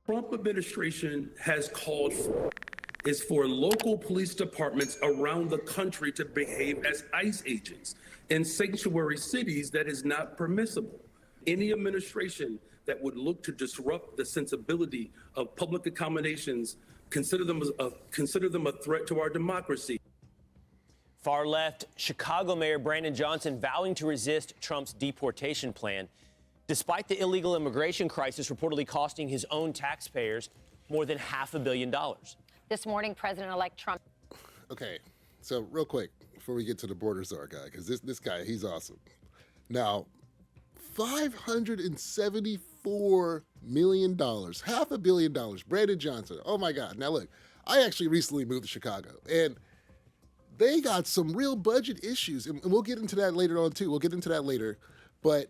Trump administration has called for is for local police departments around the country to behave as ICE agents in sanctuary cities. That is not permissible. Any administration that would look to disrupt the sensibility of public accommodations consider them a threat to our democracy. Far left Chicago Mayor Brandon Johnson vowing to resist Trump's deportation plan, despite the illegal immigration crisis reportedly costing his own taxpayers more than $500 million. This morning, President-elect Trump. Okay, so real quick before we get to the Border Czar guy, because this guy, he's awesome. Now, $574 million, $500 million, Brandon Johnson. Oh my God. Now look, I actually recently moved to Chicago, and they got some real budget issues, and we'll get into that later on too. We'll get into that later, but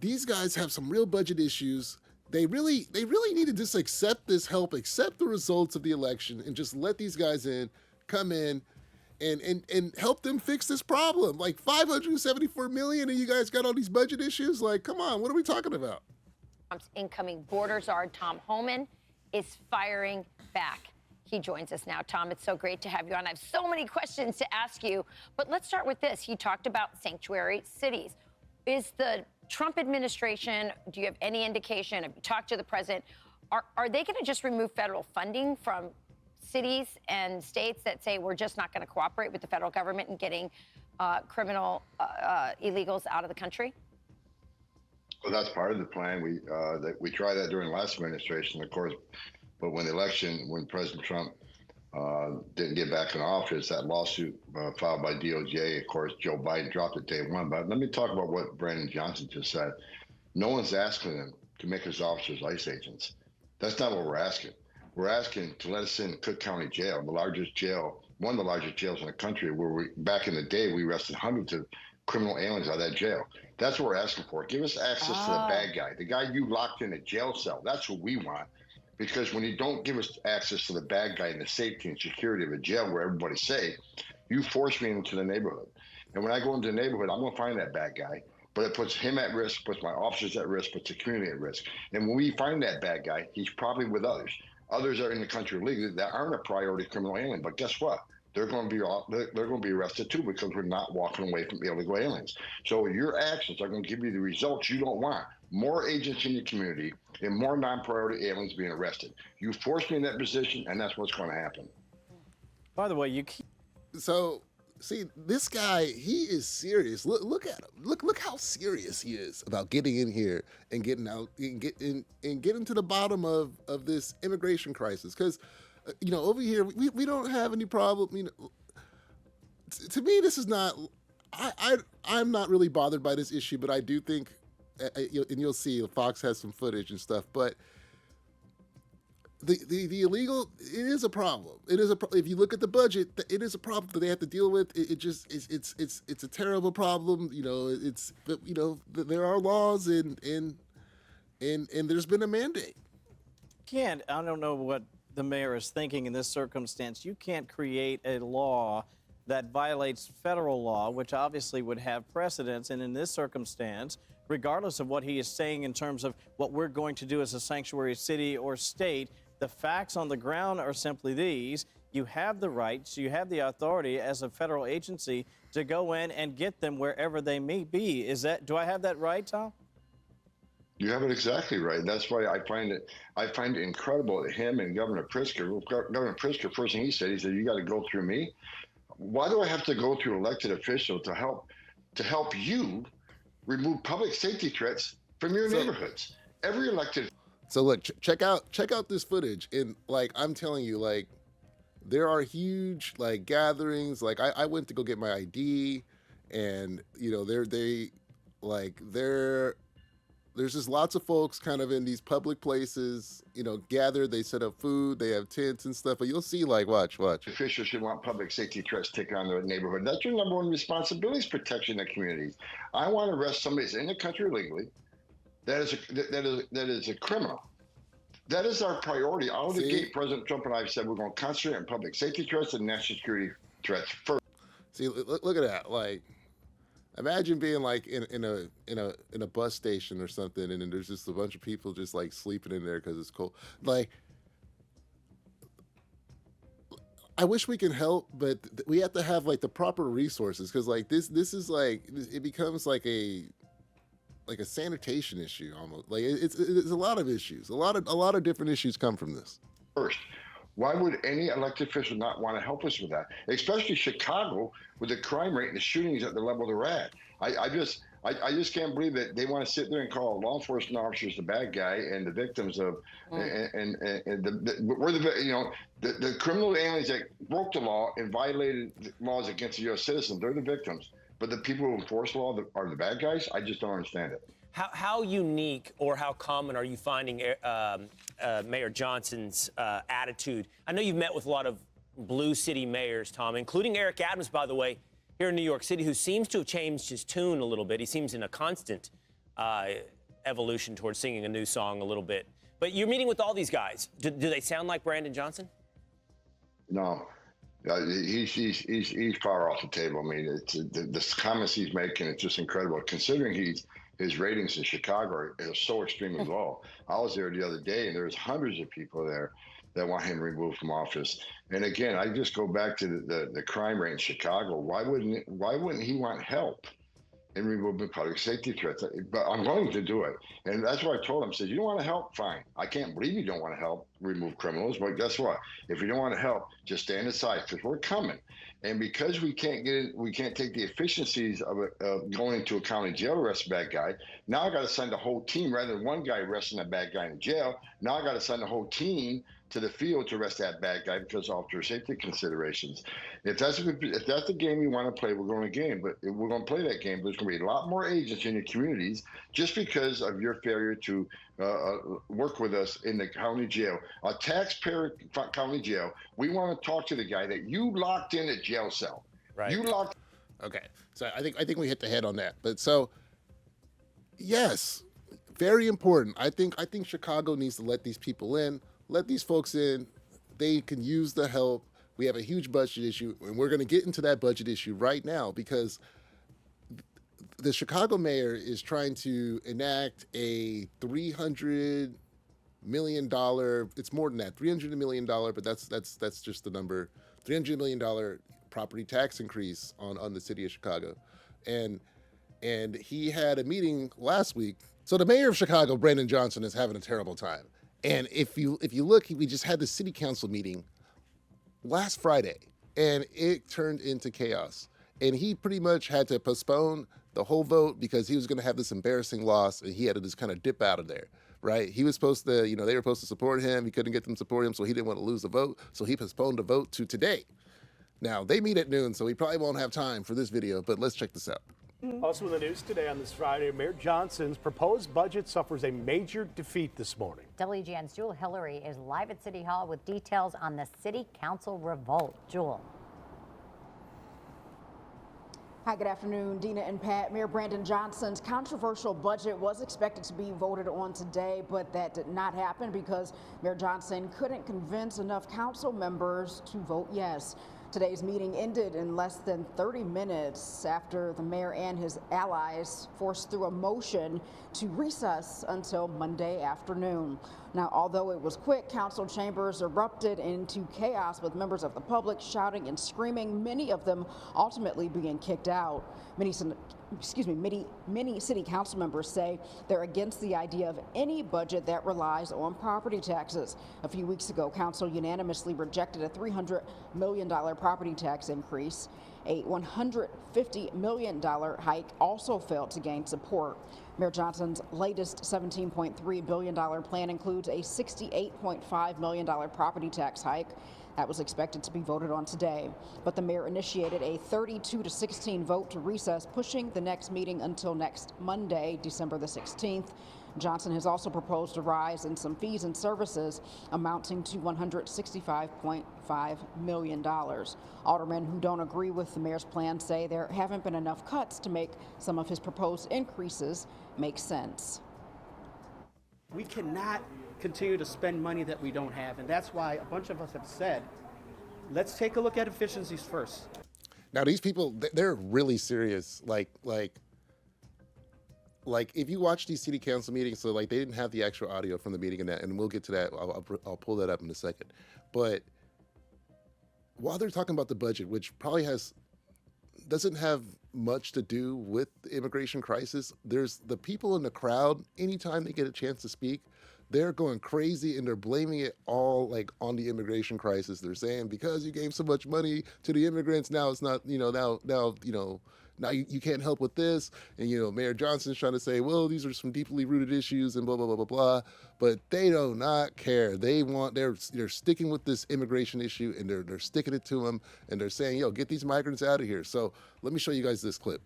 these guys have some real budget issues. They really need to just accept this help, accept the results of the election, and just let these guys come in, and help them fix this problem. Like $574 million, and you guys got all these budget issues. Like, come on, what are we talking about? Trump's incoming Border Czar Tom Homan is firing back. He joins us now. Tom, it's so great to have you on. I have so many questions to ask you, but let's start with this. He talked about sanctuary cities. Is the Trump administration, do you have any indication, have you talked to the president, are they going to just remove federal funding from cities and states that say we're just not going to cooperate with the federal government in getting criminal illegals out of the country? Well, that's part of the plan. We tried that during the last administration, of course, but when President Trump didn't get back in office, that lawsuit filed by DOJ, of course, Joe Biden dropped it day one. But let me talk about what Brandon Johnson just said. No one's asking them to make us officers ICE agents. That's not what we're asking. We're asking to let us in Cook County Jail, the largest jail, one of the largest jails in the country, where back in the day, we arrested hundreds of criminal aliens out of that jail. That's what we're asking for. Give us access to the bad guy, the guy you locked in a jail cell. That's what we want. Because when you don't give us access to the bad guy and the safety and security of a jail where everybody's safe, you force me into the neighborhood. And when I go into the neighborhood, I'm going to find that bad guy. But it puts him at risk, puts my officers at risk, puts the community at risk. And when we find that bad guy, he's probably with others. Others are in the country legally that aren't a priority criminal alien. But guess what? They're going to be arrested too, because we're not walking away from illegal aliens. So your actions are going to give you the results you don't want. More agents in your community and more non-priority aliens being arrested. You forced me in that position, and that's what's going to happen. By the way, you keep... So, see, this guy, he is serious. Look at him. Look how serious he is about getting in here and getting out and getting to the bottom of this immigration crisis. Because, over here, we don't have any problem. To me, this is not... I'm not really bothered by this issue, but I do think, and you'll see, Fox has some footage and stuff, but the illegal, it is a problem. It is if you look at the budget, it is a problem that they have to deal with. It's a terrible problem. There are laws and there's been a mandate. I don't know what the mayor is thinking in this circumstance. You can't create a law that violates federal law, which obviously would have precedence. And in this circumstance, regardless of what he is saying in terms of what we're going to do as a sanctuary city or state, the facts on the ground are simply these. You have the rights, you have the authority as a federal agency to go in and get them wherever they may be. Do I have that right, Tom? You have it exactly right. That's why I find it incredible that him and Governor Pritzker, first thing he said, you got to go through me. Why do I have to go through elected officials to help you remove public safety threats from your neighborhoods? Every elected. So look, check out this footage, and I'm telling you, there are huge gatherings. I went to go get my ID, and there's just lots of folks kind of in these public places, gathered. They set up food, they have tents and stuff, but you'll see, watch. Officials should want public safety threats taken on their neighborhood. That's your number one responsibility, is protecting the community. I want to arrest somebody that's in the country illegally. That is a criminal. That is our priority. Out of the gate, President Trump and I have said we're going to concentrate on public safety threats and national security threats first. See, look at that. Imagine being like in a bus station or something, and then there's just a bunch of people just like sleeping in there because it's cold. Like, I wish we can help, but we have to have like the proper resources, because like this is like, it becomes like a sanitation issue almost. Like it's a lot of issues. A lot of different issues come from this. First, why would any elected official not want to help us with that? Especially Chicago, with the crime rate and the shootings at the level they're at. I just can't believe that they want to sit there and call law enforcement officers the bad guy and the victims of and we're the criminal aliens that broke the law and violated laws against the U.S. citizens. They're the victims, but the people who enforce the law are the bad guys. I just don't understand it. How unique or how common are you finding Mayor Johnson's attitude? I know you've met with a lot of blue city mayors, Tom, including Eric Adams, by the way, here in New York City, who seems to have changed his tune a little bit. He seems in a constant evolution towards singing a new song a little bit. But you're meeting with all these guys. Do they sound like Brandon Johnson? No. He's far off the table. I mean, the comments he's making, it's just incredible, considering his ratings in Chicago are so extremely low. I was there the other day, and there was hundreds of people there that want him removed from office. And again, I just go back to the crime rate in Chicago. Why wouldn't he want help in removing public safety threats? But I'm going to do it. And that's what I told him. I said, you don't want to help? Fine. I can't believe you don't want to help remove criminals. But guess what? If you don't want to help, just stand aside, because we're coming. And because we can't take the efficiencies of going into a county jail to arrest a bad guy. Now I got to send a whole team rather than one guy arresting a bad guy in jail. Now I got to send a whole team to the field to arrest that bad guy because of officer safety considerations. If that's the game you want to play, we're going to game. But we're going to play that game. There's going to be a lot more agents in your communities just because of your failure to work with us in the county jail, a taxpayer county jail. We want to talk to the guy that you locked in a jail cell. Right. You locked. Okay, so I think we hit the head on that. But so, yes, very important. I think Chicago needs to let these people in. Let these folks in. They can use the help. We have a huge budget issue, and we're going to get into that budget issue right now, because the Chicago mayor is trying to enact a $300 million. It's more than that, $300 million, but that's just the number. $300 million property tax increase on the city of Chicago, and he had a meeting last week. So the mayor of Chicago, Brandon Johnson, is having a terrible time. And if you look, we just had the city council meeting last Friday, and it turned into chaos. And he pretty much had to postpone the whole vote because he was going to have this embarrassing loss, and he had to just kind of dip out of there, right? He was supposed to, they were supposed to support him. He couldn't get them to support him, so he didn't want to lose the vote. So he postponed the vote to today. Now, they meet at noon, so we probably won't have time for this video, but let's check this out. Also in the news today on this Friday, Mayor Johnson's proposed budget suffers a major defeat this morning. WGN's Jewel Hillary is live at City Hall with details on the City Council revolt. Jewel. Hi, good afternoon, Dina and Pat. Mayor Brandon Johnson's controversial budget was expected to be voted on today, but that did not happen because Mayor Johnson couldn't convince enough council members to vote yes. Today's meeting ended in less than 30 minutes after the mayor and his allies forced through a motion to recess until Monday afternoon. Now, although it was quick, council chambers erupted into chaos with members of the public shouting and screaming, many of them ultimately being kicked out. Many city council members say they're against the idea of any budget that relies on property taxes. A few weeks ago, council unanimously rejected a $300 million property tax increase. A $150 million hike also failed to gain support. Mayor Johnson's latest $17.3 billion plan includes a $68.5 million property tax hike. That was expected to be voted on today, but the mayor initiated a 32-16 vote to recess, pushing the next meeting until next Monday, December the 16th. Johnson has also proposed a rise in some fees and services amounting to $165.5 million. Aldermen who don't agree with the mayor's plan say there haven't been enough cuts to make some of his proposed increases make sense. We cannot continue to spend money that we don't have, and that's why a bunch of us have said, let's take a look at efficiencies first. Now these people, they're really serious. Like if you watch these city council meetings, so like they didn't have the actual audio from the meeting and that, and we'll get to that. I'll pull that up in a second. But while they're talking about the budget, which probably doesn't have much to do with the immigration crisis, there's the people in the crowd, anytime they get a chance to speak, they're going crazy and they're blaming it all like on the immigration crisis. They're saying because you gave so much money to the immigrants, now it's not, now you can't help with this. And, Mayor Johnson's trying to say, well, these are some deeply rooted issues and blah, blah, blah, blah, blah. But they do not care. They're sticking with this immigration issue and they're sticking it to them. And they're saying, yo, get these migrants out of here. So let me show you guys this clip.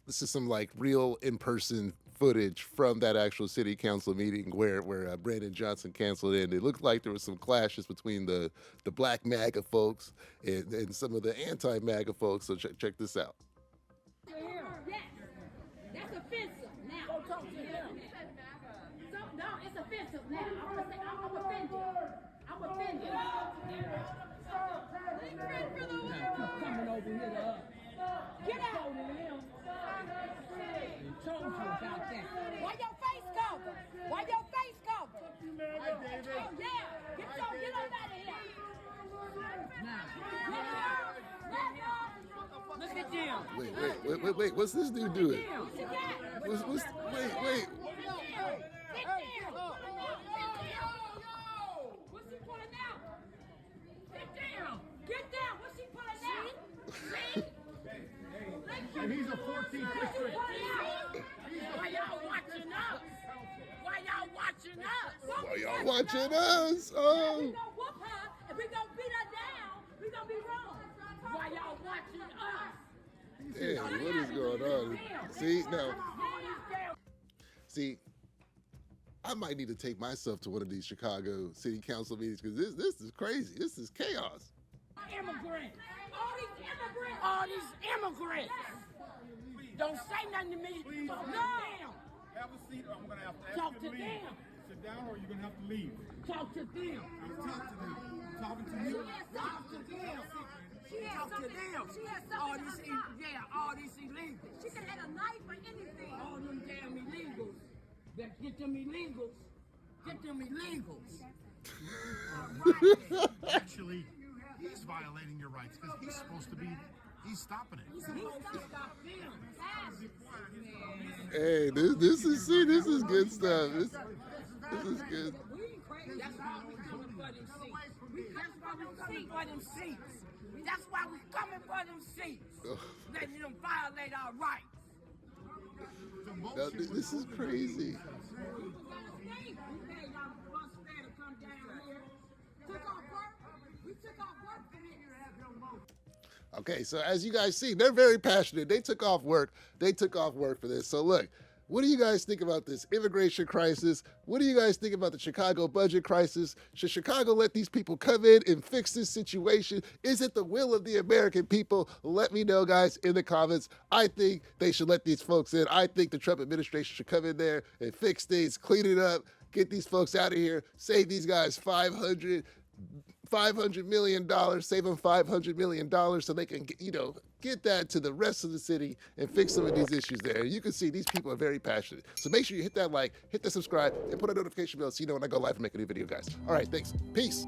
This is some like real in-person footage from that actual city council meeting where Brandon Johnson canceled in. It looked like there was some clashes between the black MAGA folks and some of the anti-MAGA folks. So check this out. That's offensive now. Go talk to him. No, it's offensive now. I'm offended. I'm offended. Coming over here to us. Get out. Told you about that. Why your face covered? Why your face covered? Oh yeah. Get on out of here. Now. Look at them. Wait. What's this dude doing? Wait. What's he pulling out? Get down. What's he pulling out? See? And he's a 14th district. Why y'all watching us? Why y'all watching us? Why y'all watching us? Oh. We gonna whoop her. If we gonna beat her down, we gonna be wrong. Why y'all watching us? Damn, what is going on? See, I might need to take myself to one of these Chicago City Council meetings because this is crazy. This is chaos. Immigrants. All these immigrants. Don't say nothing to me. Please, No. have a seat. I'm going to have to ask Talk you to to leave. them. Sit down or you're going to have to leave. Talk to them. Talk to them. I'm talking to you. Talk to them. Talk to them. All these illegals. She could have had a knife or anything. All them damn illegals. Get them illegals. Actually, he's violating your rights because he's supposed to be. He's stopping it. Hey, this is good stuff. This is good. That's why we coming for them seats. That's why we coming for them seats. Letting them violate our rights. Now, this is crazy. Okay, so as you guys see, they're very passionate. They took off work. For this. So look, what do you guys think about this immigration crisis? What do you guys think about the Chicago budget crisis? Should Chicago let these people come in and fix this situation? Is it the will of the American people? Let me know, guys, in the comments. I think they should let these folks in. I think the Trump administration should come in there and fix things, clean it up, get these folks out of here, save these guys $500 million, save them $500 million so they can, get that to the rest of the city and fix some of these issues there. You can see these people are very passionate. So make sure you hit that like, hit the subscribe, and put a notification bell so you know when I go live and make a new video, guys. All right, thanks. Peace.